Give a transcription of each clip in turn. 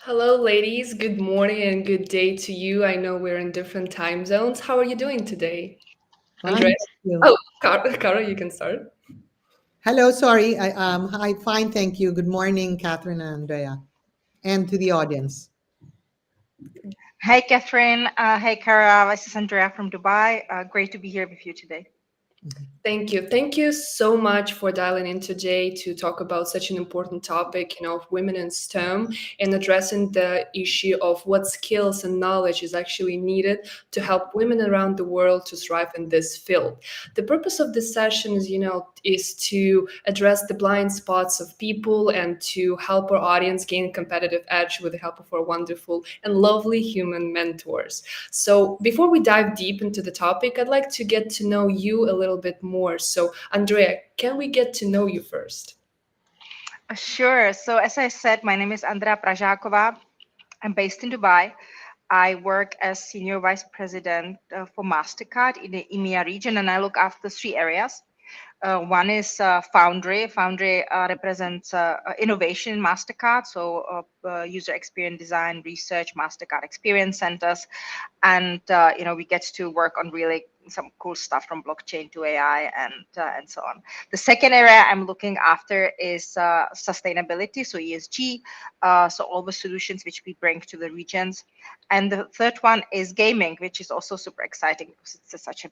Hello, ladies. Good morning and good day to you. I know we're in different time zones. How are you doing today? Andrea? Fine, thank you. Oh, Cara, you can start. Hello, sorry. Hi, fine, thank you. Good morning, Catherine and Andrea, and to the audience. Hey, Catherine. Hey, Cara. This is Andrea from Dubai. Great to be here with you today. Thank you. Thank you so much for dialing in today to talk about such an important topic, of women in STEM and addressing the issue of what skills and knowledge is actually needed to help women around the world to thrive in this field. The purpose of this session is to address the blind spots of people and to help our audience gain competitive edge with the help of our wonderful and lovely human mentors. So, before we dive deep into the topic, I'd like to get to know you a little bit more. So, Andrea, can we get to know you first? Sure. So, as I said, my name is Andrea Prajakova. I'm based in Dubai. I work as Senior Vice President for Mastercard in the EEMEA region, and I look after three areas. One is Foundry. Foundry represents innovation in Mastercard, so user experience design, research, Mastercard experience centers, and we get to work on really some cool stuff from blockchain to AI and so on. The second area I'm looking after is sustainability, so ESG, so all the solutions which we bring to the regions. And the third one is gaming, which is also super exciting because it's such a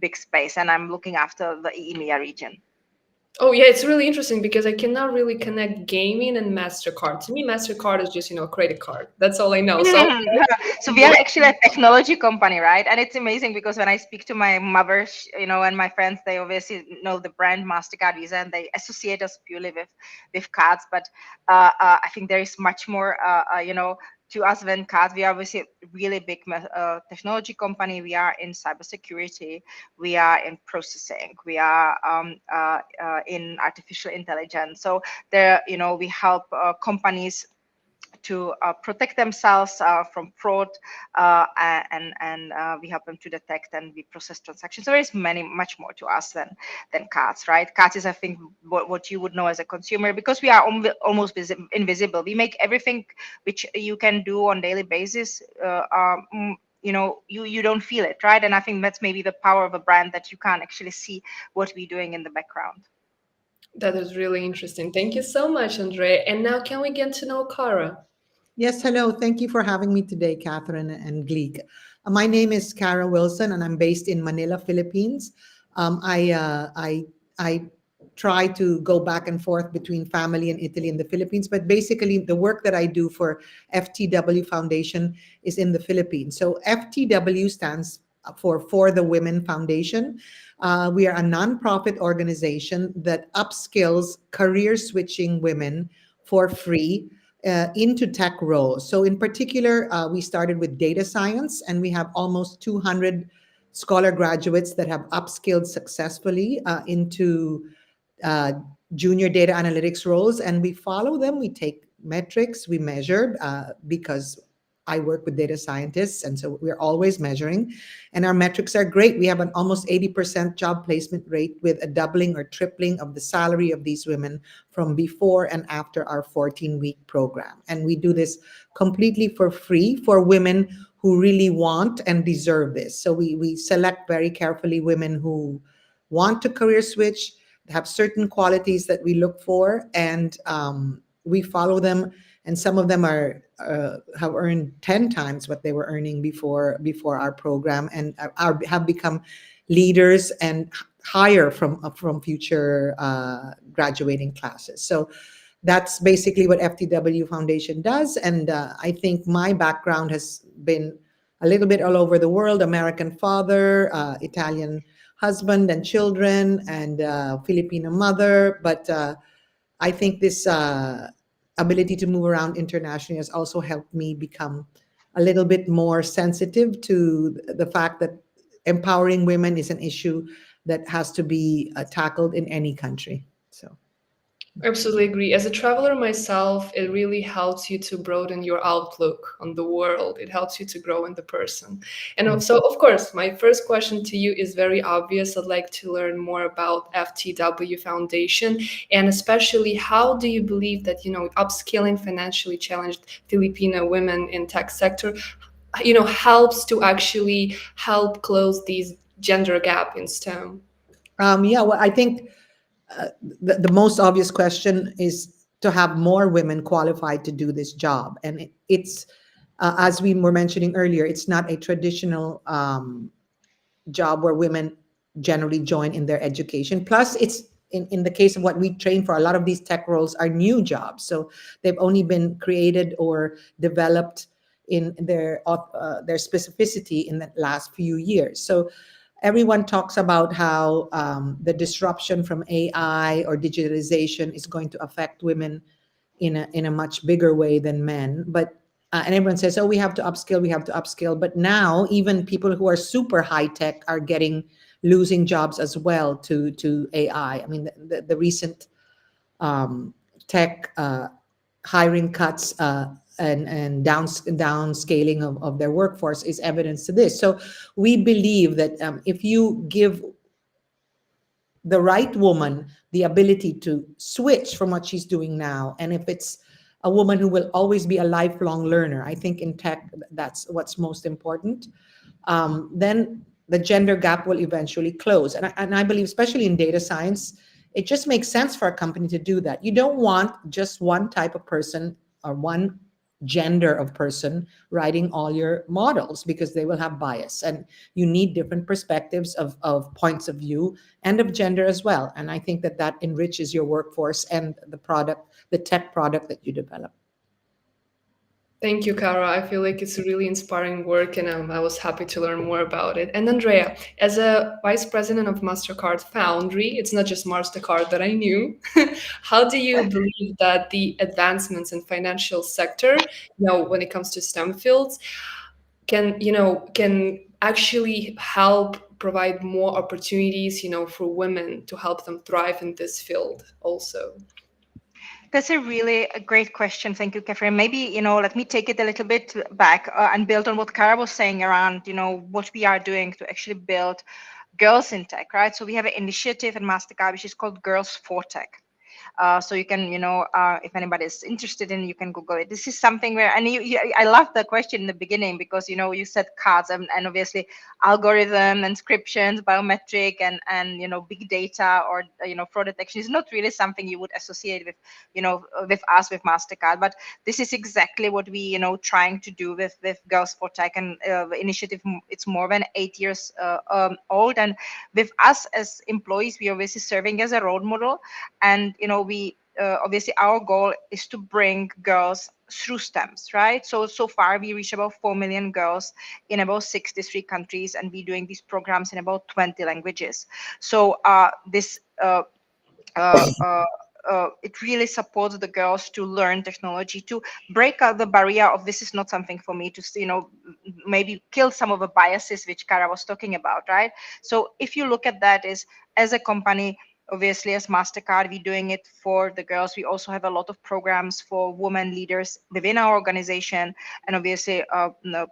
big space, and I'm looking after the EEMEA region. Oh, yeah, it's really interesting because I cannot really connect gaming and MasterCard. To me, MasterCard is just, a credit card. That's all I know. So, So we are actually a technology company, right? And it's amazing because when I speak to my mother, and my friends, they obviously know the brand Mastercard, Visa, and they associate us purely with cards. But I think there is much more, to us than cards. We are obviously a really big technology company. We are in cybersecurity. We are in processing. We are in artificial intelligence. So there, we help companies to protect themselves from fraud, and we help them to detect and we process transactions. So there is much more to us than cards, right? Cards is, I think, what you would know as a consumer, because we are almost invisible. We make everything which you can do on daily basis. You don't feel it, right? And I think that's maybe the power of a brand, that you can't actually see what we're doing in the background. that is really interesting. Thank you so much, Andrea. And now, can we get to know Cara? Yes, hello. Thank you for having me today, Catherine and Gleek. My name is Cara Wilson, and I'm based in Manila, Philippines. I try to go back and forth between family and Italy and the Philippines, but basically the work that I do for FTW Foundation is in the Philippines. So FTW stands for the Women Foundation. We are a nonprofit organization that upskills career switching women for free into tech roles. So, in particular, we started with data science, and we have almost 200 scholar graduates that have upskilled successfully into uh, junior data analytics roles. And we follow them, we take metrics, we measure because I work with data scientists, and so we're always measuring. And our metrics are great. We have an almost 80% job placement rate, with a doubling or tripling of the salary of these women from before and after our 14-week program. And we do this completely for free for women who really want and deserve this. So we select very carefully women who want to career switch, have certain qualities that we look for, and we follow them. And some of them have earned 10 times what they were earning before our program, and have become leaders and hire from future graduating classes. So that's basically what FTW Foundation does. And I think my background has been a little bit all over the world: American father, Italian husband and children, and Filipino mother. But I think this ability to move around internationally has also helped me become a little bit more sensitive to the fact that empowering women is an issue that has to be tackled in any country. So. Absolutely agree. As a traveler myself, it really helps you to broaden your outlook on the world. It helps you to grow in the person. And Mm. so, of course, my first question to you is very obvious. I'd like to learn more about FTW Foundation, and especially how do you believe that, upskilling financially challenged Filipino women in tech sector, helps to actually help close these gender gap in STEM? Yeah, well, I think the most obvious question is to have more women qualified to do this job. And it's, as we were mentioning earlier, it's not a traditional job where women generally join in their education. Plus, it's in the case of what we train for, a lot of these tech roles are new jobs. So they've only been created or developed in their specificity in the last few years. So everyone talks about how the disruption from AI or digitalization is going to affect women in a much bigger way than men. But and everyone says, "Oh, we have to upskill, we have to upskill." But now, even people who are super high tech are losing jobs as well to AI. I mean, the recent tech hiring cuts and downscaling of their workforce is evidence to this. So we believe that if you give the right woman the ability to switch from what she's doing now, and if it's a woman who will always be a lifelong learner, I think in tech that's what's most important, then the gender gap will eventually close. And I believe, especially in data science, it just makes sense for a company to do that. You don't want just one type of person or one gender of person writing all your models, because they will have bias, and you need different perspectives of points of view and of gender as well. And I think that that enriches your workforce and the tech product that you develop. Thank you, Cara. I feel like it's a really inspiring work, and I was happy to learn more about it. And Andrea, as a vice president of Mastercard Foundry, it's not just Mastercard that I knew. How do you believe that the advancements in financial sector, when it comes to STEM fields, can actually help provide more opportunities, for women to help them thrive in this field also? That's a great question. Thank you, Catherine. Maybe, let me take it a little bit back and build on what Cara was saying around, what we are doing to actually build girls in tech, right? So we have an initiative at Mastercard, which is called Girls for Tech. So you can, if anybody is interested in, you can Google it. This is something where, and I love the question in the beginning, because you said cards and obviously algorithm, inscriptions, biometric, and big data, or fraud detection is not really something you would associate with with us, with Mastercard. But this is exactly what we trying to do with Girls for Tech, and the initiative. It's more than 8 years old, and with us as employees, we are obviously serving as a role model. And we obviously our goal is to bring girls through STEMs, right? So far we reach about 4 million girls in about 63 countries, and we're doing these programs in about 20 languages. So this it really supports the girls to learn technology, to break out the barrier of this is not something for me, to maybe kill some of the biases which Cara was talking about, right? So if you look at that, is as a company, obviously as Mastercard, we're doing it for the girls. We also have a lot of programs for women leaders within our organization, and obviously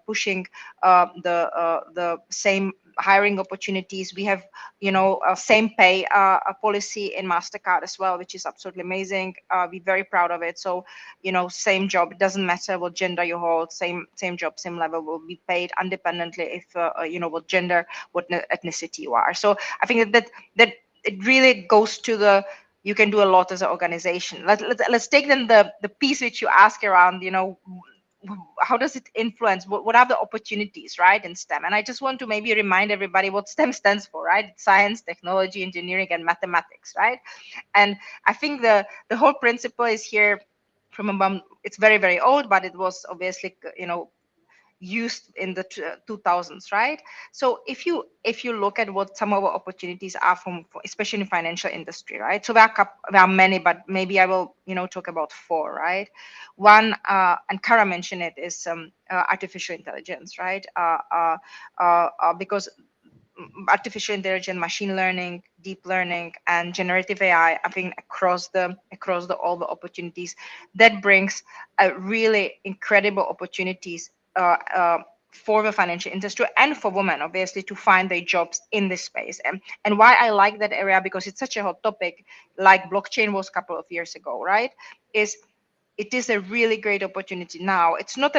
pushing the same hiring opportunities. We have a same pay a policy in Mastercard as well, which is absolutely amazing. We're very proud of it. So same job, it doesn't matter what gender you hold, same job, same level, will be paid independently if what gender, what ethnicity you are. So I think that it really goes to the, you can do a lot as an organization. Let's take then the piece which you ask around, how does it influence, what are the opportunities, right, in STEM? And I just want to maybe remind everybody what STEM stands for, right? It's science, technology, engineering, and mathematics, right? And I think the whole principle is here from it's very, very old, but it was obviously used in the 2000s, right? So if you look at what some of our opportunities are especially in financial industry, right? So there are many, but maybe I will talk about 4, right? One, and Cara mentioned it, is artificial intelligence, right? Because artificial intelligence, machine learning, deep learning, and generative AI. I think across the all the opportunities that brings a really incredible opportunities for the financial industry and for women, obviously, to find their jobs in this space. And why I like that area, because it's such a hot topic, like blockchain was a couple of years ago, right? Is it is a really great opportunity now. It's not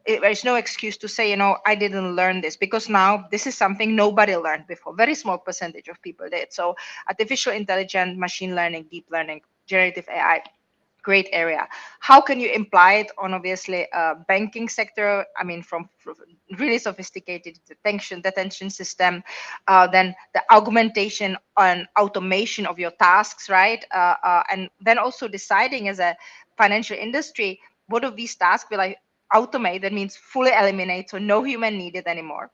there's no excuse to say, I didn't learn this, because now this is something nobody learned before. Very small percentage of people did. So artificial intelligence, machine learning, deep learning, generative AI, great area. How can you imply it on, obviously, banking sector? I mean, from really sophisticated detention system, then the augmentation and automation of your tasks, right? And then also deciding as a financial industry, what of these tasks will I automate? That means fully eliminate, so no human needed anymore.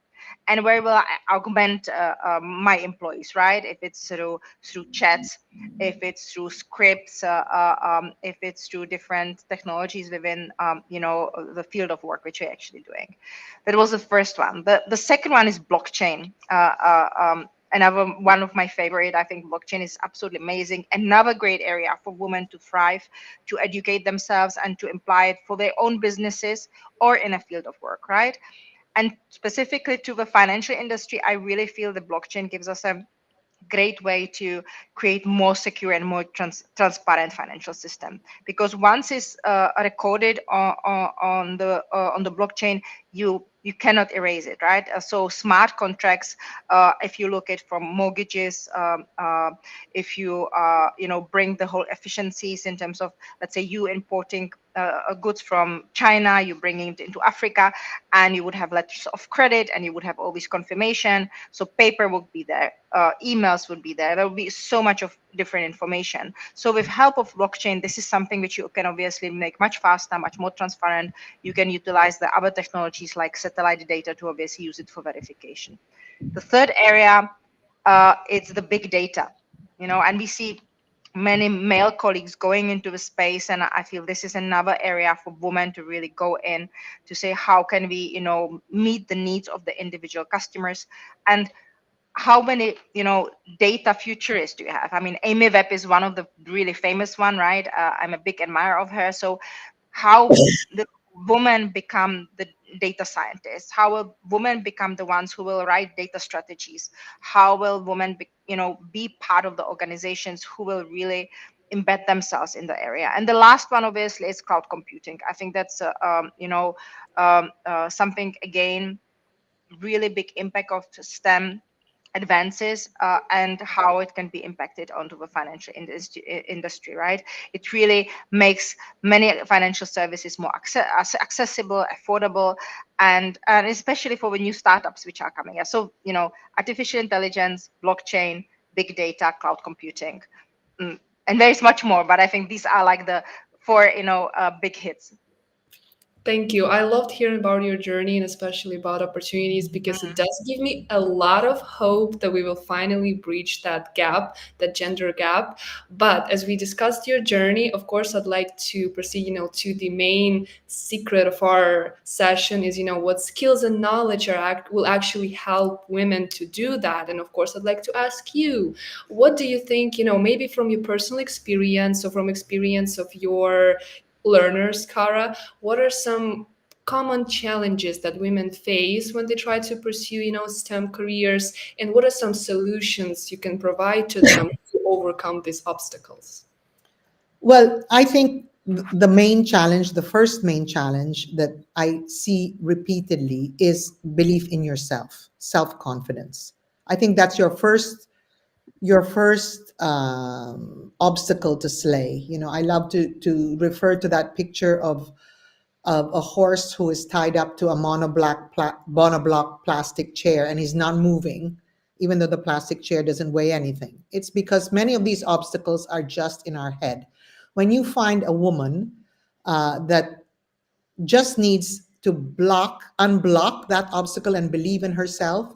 And where will I augment my employees, right? If it's through chats, if it's through scripts, if it's through different technologies within the field of work which we're actually doing. That was the first one. The second one is blockchain. Another one of my favorite. I think blockchain is absolutely amazing. Another great area for women to thrive, to educate themselves, and to apply it for their own businesses or in a field of work, right? And specifically to the financial industry, I really feel the blockchain gives us a great way to create more secure and more transparent financial system, because once it's recorded on the blockchain, you cannot erase it, right? So smart contracts, if you look at from mortgages, if you bring the whole efficiencies in terms of, let's say, you importing goods from China, you bringing it into Africa, and you would have letters of credit, and you would have all this confirmation. So paper would be there, emails would be there. There would be so much of different information. So with help of blockchain, this is something which you can obviously make much faster, much more transparent. You can utilize the other technologies like satellite data to obviously use it for verification. The third area, it's the big data, and we see many male colleagues going into the space, and I feel this is another area for women to really go in to say, how can we meet the needs of the individual customers, and how many data futurists do you have? I mean, Amy Webb is one of the really famous one, right? I'm a big admirer of her. So how the women become the data scientists? How will women become the ones who will write data strategies? How will women be part of the organizations who will really embed themselves in the area? And the last one, obviously, is cloud computing. I think that's something, again, really big impact of STEM advances, and how it can be impacted onto the financial industry, right? It really makes many financial services more accessible, affordable, and especially for the new startups which are coming. So, artificial intelligence, blockchain, big data, cloud computing, and there's much more, but I think these are like the four, big hits. Thank you. I loved hearing about your journey and especially about opportunities, because it does give me a lot of hope that we will finally breach that gap, that gender gap. But as we discussed your journey, of course, I'd like to proceed, to the main secret of our session is, what skills and knowledge will actually help women to do that. And of course, I'd like to ask you, what do you think, maybe from your personal experience or from experience of your learners, Cara, what are some common challenges that women face when they try to pursue, STEM careers, and what are some solutions you can provide to them to overcome these obstacles? Well, I think the main challenge, the first main challenge that I see repeatedly is belief in yourself, self-confidence. I think that's your first obstacle to slay. I love to refer to that picture of a horse who is tied up to a monoblock plastic chair, and he's not moving, even though the plastic chair doesn't weigh anything. It's because many of these obstacles are just in our head. When you find a woman that just needs to unblock that obstacle and believe in herself,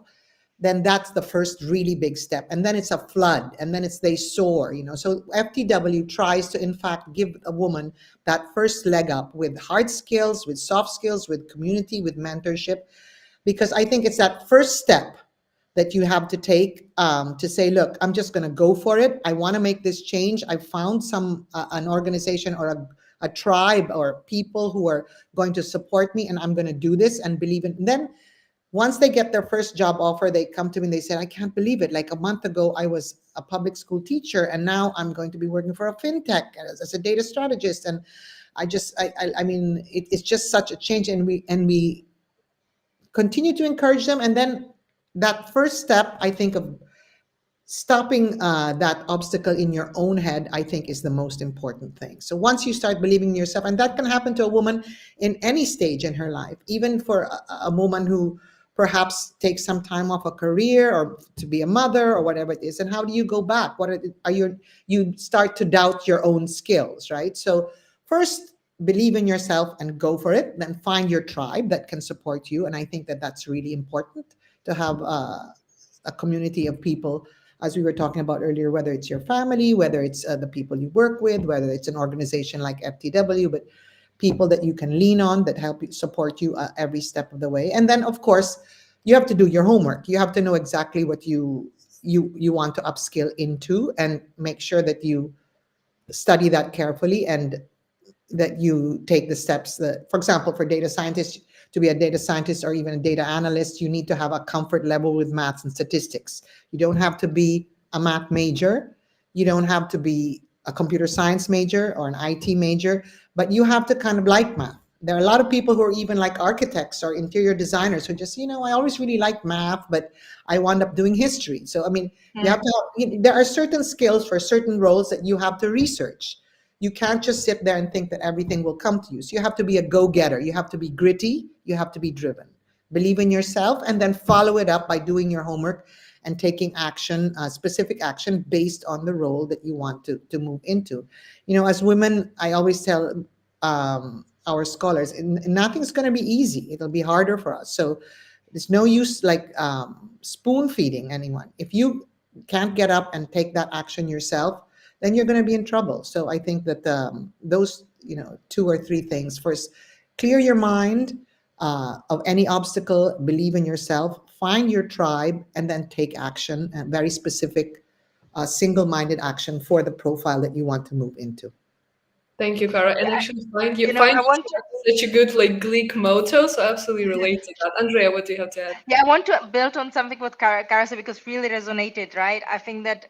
then that's the first really big step. And then it's a flood, and then they soar, So FTW tries to, in fact, give a woman that first leg up with hard skills, with soft skills, with community, with mentorship, because I think it's that first step that you have to take to say, look, I'm just going to go for it. I want to make this change. I found an organization or a tribe or people who are going to support me, and I'm going to do this and believe in. And then once they get their first job offer, they come to me and they say, I can't believe it. Like a month ago, I was a public school teacher, and now I'm going to be working for a fintech as a data strategist. And I mean, it's just such a change, and we continue to encourage them. And then that first step, I think, of stopping that obstacle in your own head, I think, is the most important thing. So once you start believing in yourself, and that can happen to a woman in any stage in her life, even for a woman who perhaps takes some time off a career or to be a mother or whatever it is. And how do you go back? What are you start to doubt your own skills, right? So first, believe in yourself and go for it. Then find your tribe that can support you. And I think that that's really important, to have a community of people, as we were talking about earlier, whether it's your family, whether it's the people you work with, whether it's an organization like FTW, but people that you can lean on that help you, support you every step of the way. And then, of course, you have to do your homework. You have to know exactly what you want to upskill into, and make sure that you study that carefully, and that you take the steps that, for example, for data scientists, to be a data scientist or even a data analyst, you need to have a comfort level with maths and statistics. You don't have to be a math major. You don't have to be a computer science major or an IT major, but you have to kind of like math. There are a lot of people who are even like architects or interior designers who just, I always really liked math, but I wound up doing history. So, I mean, you have to there are certain skills for certain roles that you have to research. You can't just sit there and think that everything will come to you. So you have to be a go-getter. You have to be gritty. You have to be driven. Believe in yourself, and then follow it up by doing your homework and taking action, specific action based on the role that you want to move into. As women, I always tell our scholars, nothing's going to be easy. It'll be harder for us. So there's no use like spoon feeding anyone. If you can't get up and take that action yourself, then you're going to be in trouble. So I think that those, 2 or 3 things. First, clear your mind of any obstacle, believe in yourself, find your tribe, and then take action, and very specific, single-minded action for the profile that you want to move into. Thank you, Cara. And actually, find you I want to, such a good like Greek motto. So absolutely relate to that. Andrea, what do you have to add? I want to build on something what Cara said, because really resonated, right? I think that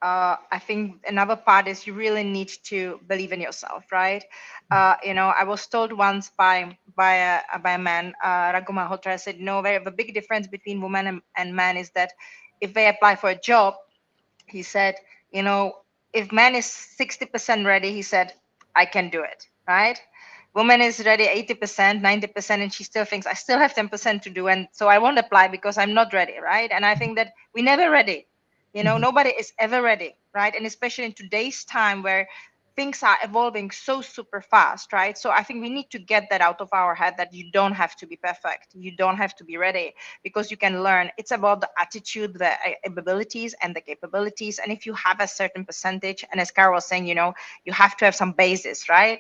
I think another part is you really need to believe in yourself, right? I was told once by a man, Raghu Malhotra, said, the big difference between women and men is that if they apply for a job, he said, if man is 60% ready, he said, I can do it, right? Woman is ready 80%, 90%, and she still thinks I still have 10% to do, and so I won't apply because I'm not ready, right? And I think that we're never ready. Nobody is ever ready, right? And especially in today's time where things are evolving so super fast, right? So I think we need to get that out of our head, that you don't have to be perfect. You don't have to be ready, because you can learn. It's about the attitude, the abilities and the capabilities. And if you have a certain percentage, and as Cara was saying, you have to have some basis, right?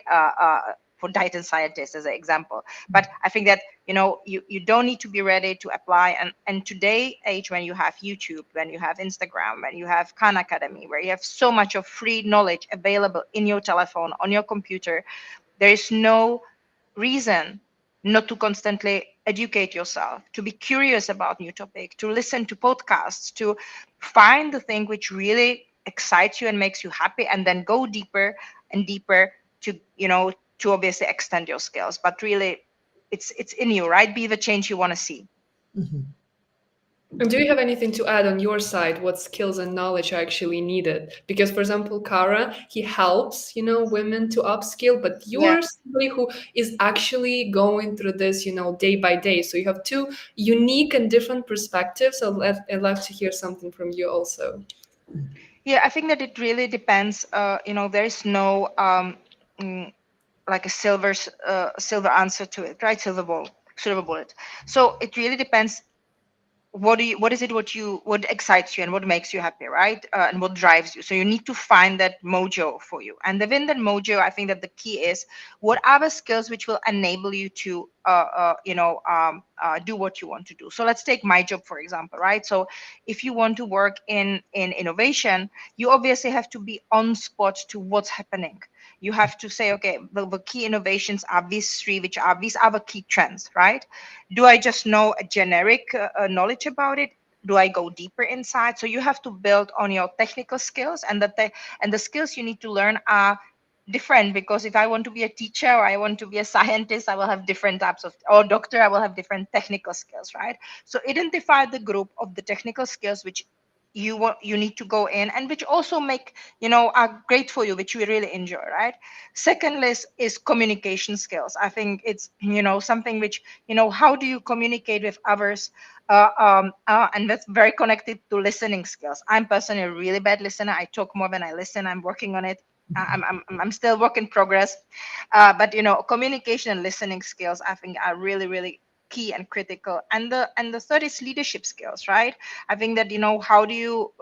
For data scientists as an example. But I think that, you don't need to be ready to apply. And today age, when you have YouTube, when you have Instagram, when you have Khan Academy, where you have so much of free knowledge available in your telephone, on your computer, there is no reason not to constantly educate yourself, to be curious about new topic, to listen to podcasts, to find the thing which really excites you and makes you happy, and then go deeper and deeper to, to obviously extend your skills. But really, it's in you, right? Be the change you want to see. Mm-hmm. And do you have anything to add on your side? What skills and knowledge are actually needed? Because, for example, Cara, he helps, women to upskill, but you're somebody who is actually going through this, day by day. So you have 2 unique and different perspectives. So I'd love to hear something from you also. Yeah, I think that it really depends. There is no like a silver answer to it, right? Silver bullet. So it really depends what is it what excites you and what makes you happy, right? And what drives you. So you need to find that mojo for you, and within that mojo, I think that the key is what are the skills which will enable you to do what you want to do. So let's take my job for example, right? So if you want to work in innovation, you obviously have to be on spot to what's happening. You have to say, okay, the key innovations are these three, which are these are the key trends, right? Do I just know a generic knowledge about it? Do I go deeper inside? So you have to build on your technical skills, and the skills you need to learn are different, because if I want to be a teacher or I want to be a scientist, I will have different types of, or doctor, I will have different technical skills, right? So identify the group of the technical skills which you need to go in, and which also make are great for you, which you really enjoy, right? Second list is communication skills. I think it's something which how do you communicate with others, and that's very connected to listening skills. I'm personally a really bad listener. I talk more than I listen. I'm working on it. I'm still work in progress, but communication and listening skills I think are really really key and critical. And the third is leadership skills, right? I think that how do you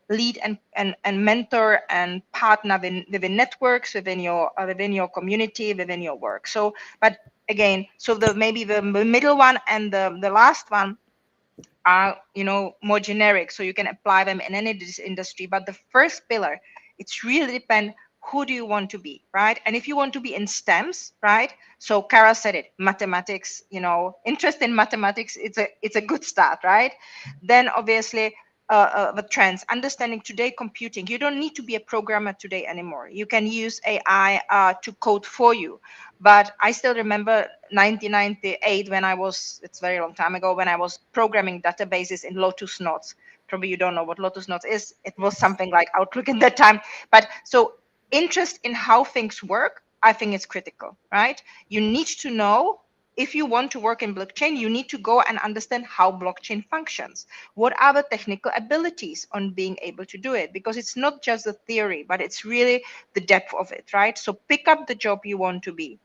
lead and mentor and partner within networks, within your community, within your work. So, but again, so maybe the middle one and the last one are more generic, so you can apply them in any industry. But the first pillar, it's really depend who do you want to be, right? And if you want to be in STEMs, right? So Cara said it, mathematics, interest in mathematics, it's a good start, right? Then obviously the trends, understanding today computing. You don't need to be a programmer today anymore. You can use AI to code for you. But I still remember 1998 when I was, it's a very long time ago, when I was programming databases in Lotus Notes. Probably you don't know what Lotus Notes is. It was something like Outlook in that time. But so interest in how things work, I think is critical, right? You need to know, if you want to work in blockchain, you need to go and understand how blockchain functions. What are the technical abilities on being able to do it? Because it's not just the theory, but it's really the depth of it, right? So pick up the job you want to be,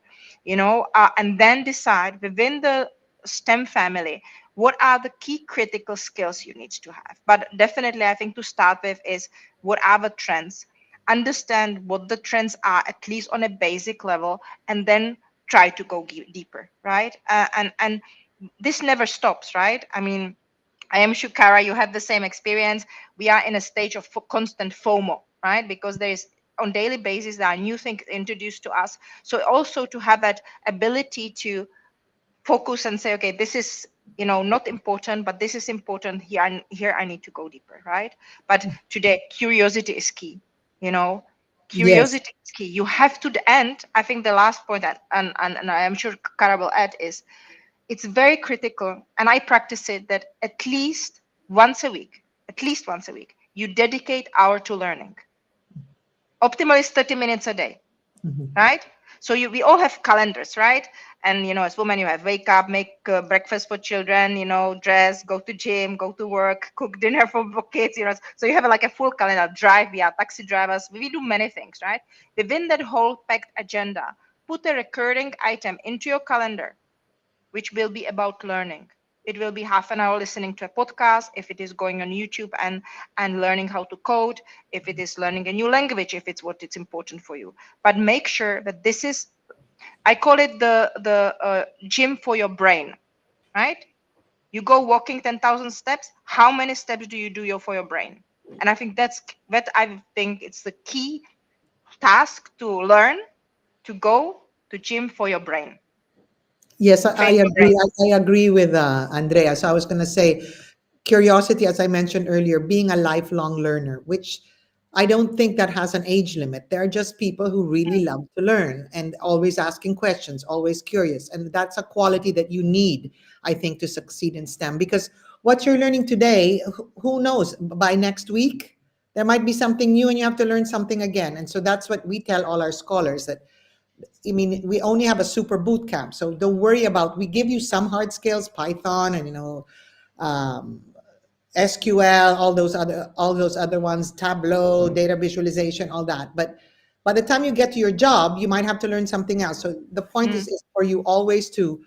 and then decide within the STEM family, what are the key critical skills you need to have. But definitely, I think to start with is what are the trends? Understand what the trends are, at least on a basic level, and then try to go deeper, right? And this never stops, right? I mean, I am sure, Cara, you have the same experience. We are in a stage of constant FOMO, right? Because there is, on daily basis, there are new things introduced to us. So also to have that ability to focus and say, okay, this is not important, but this is important here, and here I need to go deeper, right? But today, curiosity is key. Yes. Curiosity is key. You have to the end. I think the last point that, and I am sure Cara will add, is it's very critical, and I practice it, that at least once a week, you dedicate hour to learning. Optimal is 30 minutes a day, right? So we all have calendars, right? And as women, you have wake up, make breakfast for children, dress, go to gym, go to work, cook dinner for kids, so you have like a full calendar. Drive, we are taxi drivers, we do many things, right? Within that whole packed agenda, put a recurring item into your calendar which will be about learning. It will be half an hour listening to a podcast, if it is going on YouTube and learning how to code, if it is learning a new language, if it's what it's important for you. But make sure that this is, I call it the gym for your brain, right? You go walking 10,000 steps. How many steps do you do for your brain? And I think I think it's the key task to learn, to go to gym for your brain. Yes, I Train your brain. agree. I agree with Andrea. So I was going to say, curiosity, as I mentioned earlier, being a lifelong learner, which I don't think that has an age limit. There are just people who really love to learn and always asking questions, always curious. And that's a quality that you need, I think, to succeed in STEM. Because what you're learning today, who knows, by next week, there might be something new and you have to learn something again. And so that's what we tell all our scholars, that I mean, we only have a super boot camp, so don't worry about. We give you some hard skills, Python, and um, SQL, all those other ones, Tableau, data visualization, all that. But by the time you get to your job, you might have to learn something else. So the point is for you always to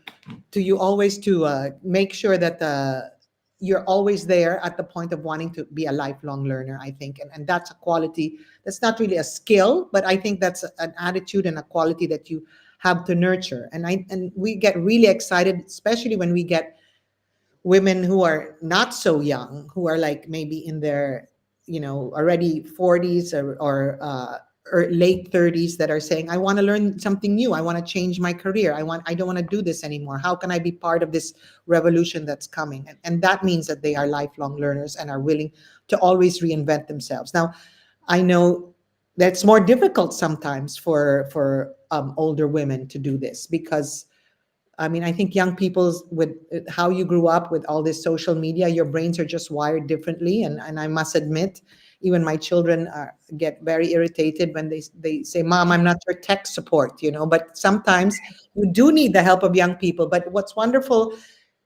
make sure that you're always there at the point of wanting to be a lifelong learner, I think. And that's a quality that's not really a skill, but I think that's an attitude and a quality that you have to nurture. And we get really excited, especially when we get women who are not so young, who are like maybe in their, already 40s or late 30s, that are saying, I want to learn something new. I want to change my career. I don't want to do this anymore. How can I be part of this revolution that's coming? And that means that they are lifelong learners and are willing to always reinvent themselves. Now, I know that's more difficult sometimes for older women to do this, because I mean, I think young people, with how you grew up with all this social media, your brains are just wired differently. And I must admit, even my children get very irritated when they say, Mom, I'm not your tech support, but sometimes you do need the help of young people. But what's wonderful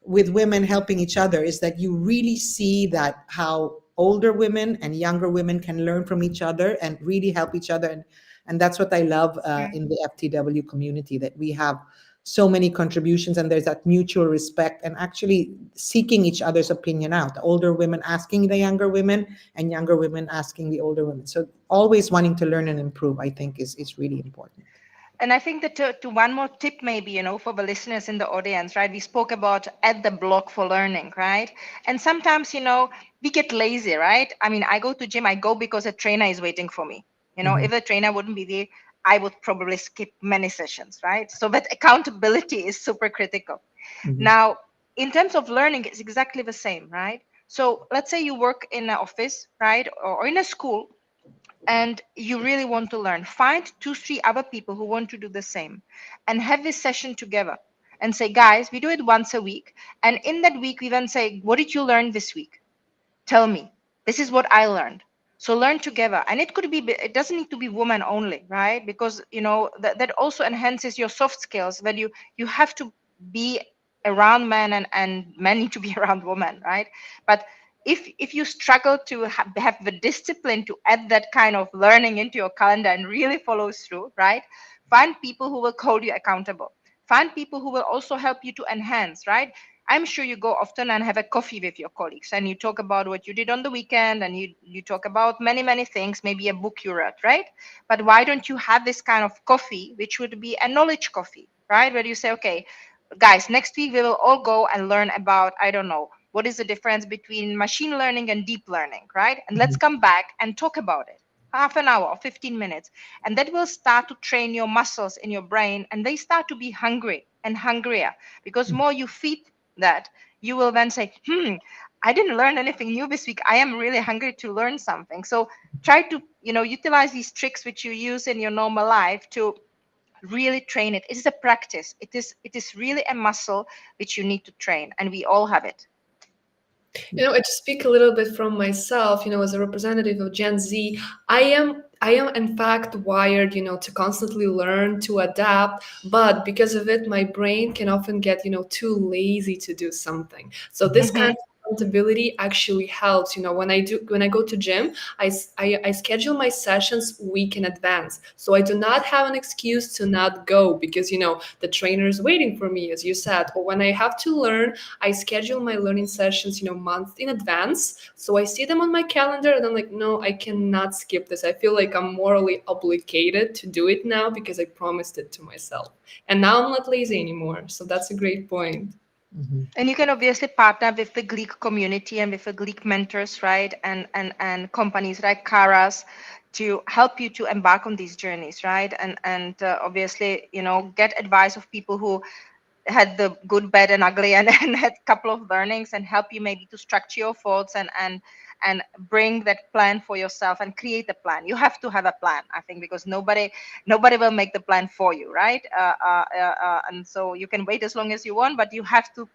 with women helping each other is that you really see that how older women and younger women can learn from each other and really help each other. And that's what I love in the FTW community, that we have so many contributions, and there's that mutual respect and actually seeking each other's opinion out. The older women asking the younger women, and younger women asking the older women. So always wanting to learn and improve, I think, is really important. And I think that to one more tip, maybe, for the listeners in the audience, right? We spoke about at the block for learning, right? And sometimes, we get lazy, right? I mean, I go to gym, I go because a trainer is waiting for me. If the trainer wouldn't be there, I would probably skip many sessions, right? So that accountability is super critical. Now, in terms of learning, it's exactly the same, right? So let's say you work in an office, right? Or in a school, and you really want to learn. Find 2-3 other people who want to do the same and have this session together and say, guys, we do it once a week. And in that week, we then say, what did you learn this week? Tell me. This is what I learned. So learn together. And it doesn't need to be women only, right? Because, that also enhances your soft skills, that you have to be around men, and men need to be around women, right? But if you struggle to have the discipline to add that kind of learning into your calendar and really follow through, right? Find people who will hold you accountable. Find people who will also help you to enhance, right? I'm sure you go often and have a coffee with your colleagues, and you talk about what you did on the weekend, and you talk about many, many things, maybe a book you read, right? But why don't you have this kind of coffee, which would be a knowledge coffee, right? Where you say, okay, guys, next week we will all go and learn about, I don't know, what is the difference between machine learning and deep learning, right? And let's come back and talk about it. Half an hour or 15 minutes. And that will start to train your muscles in your brain, and they start to be hungry and hungrier, because more you feed that, you will then say, I didn't learn anything new this week. I am really hungry to learn something. So try to, utilize these tricks which you use in your normal life to really train it. It is a practice. It is really a muscle which you need to train, and we all have it. To speak a little bit from myself, as a representative of Gen Z, I am in fact wired, to constantly learn, to adapt, but because of it, my brain can often get, too lazy to do something. So this kind of accountability actually helps. When I go to gym, I schedule my sessions week in advance, so I do not have an excuse to not go, because the trainer is waiting for me, as you said. Or when I have to learn, I schedule my learning sessions months in advance, so I see them on my calendar, and I'm like, no, I cannot skip this. I feel like I'm morally obligated to do it now because I promised it to myself, and now I'm not lazy anymore. So that's a great point. And you can obviously partner with the Greek community and with the Greek mentors, right? And companies like Cara's to help you to embark on these journeys, right? And obviously, get advice of people who had the good, bad, and ugly, and had a couple of learnings, and help you maybe to structure your thoughts and bring that plan for yourself and create a plan. You have to have a plan, I think, because nobody will make the plan for you, right? And so you can wait as long as you want, but you have to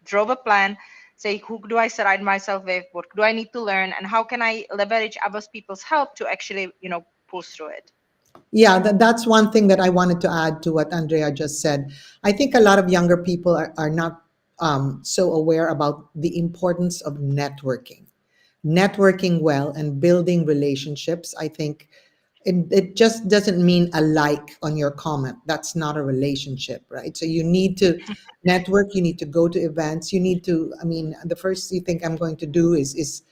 draw a plan, say, who do I surround myself with, what do I need to learn, and how can I leverage other people's help to actually, pull through it. Yeah, that's one thing that I wanted to add to what Andrea just said. I think a lot of younger people are not so aware about the importance of networking well and building relationships. I think it just doesn't mean a like on your comment. That's not a relationship, right? So you need to network, you need to go to events, you need to, I mean, the first you think I'm going to do is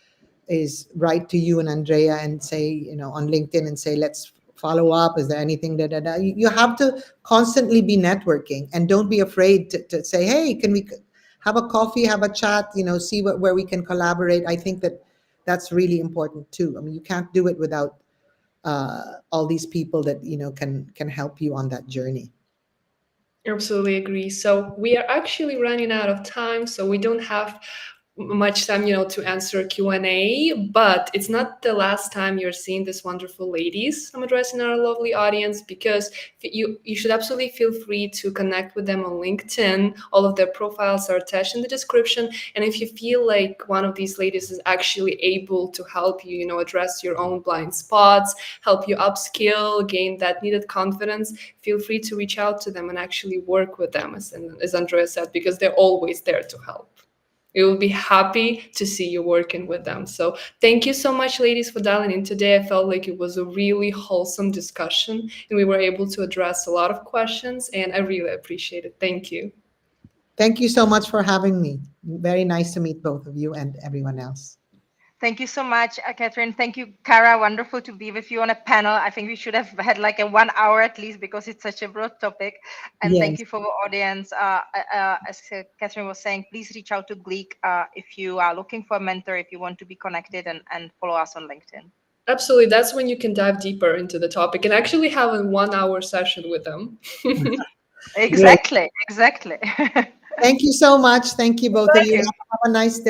write to you and Andrea and say, on LinkedIn and say, let's follow up. Is there anything da? You have to constantly be networking, and don't be afraid to say, hey, can we have a coffee, have a chat, see where we can collaborate. I think that's really important too. I mean, you can't do it without all these people that can help you on that journey. Absolutely agree. So we are actually running out of time, so we don't have much time, to answer Q&A, but it's not the last time you're seeing these wonderful ladies I'm addressing our lovely audience, because you should absolutely feel free to connect with them on LinkedIn. All of their profiles are attached in the description. And if you feel like one of these ladies is actually able to help you, address your own blind spots, help you upskill, gain that needed confidence, feel free to reach out to them and actually work with them, as Andrea said, because they're always there to help. We will be happy to see you working with them. So thank you so much, ladies, for dialing in today. I felt like it was a really wholesome discussion and we were able to address a lot of questions, and I really appreciate it. Thank you. Thank you so much for having me. Very nice to meet both of you and everyone else. Thank you so much, Catherine. Thank you, Cara. Wonderful to be with you on a panel. I think we should have had like a 1 hour at least, because it's such a broad topic. And thank Yes. you for the audience. As Catherine was saying, please reach out to Gleek if you are looking for a mentor, if you want to be connected, and follow us on LinkedIn. Absolutely. That's when you can dive deeper into the topic and actually have a 1 hour session with them. Exactly. Thank you so much. Thank you, both of you. you. Have a nice day.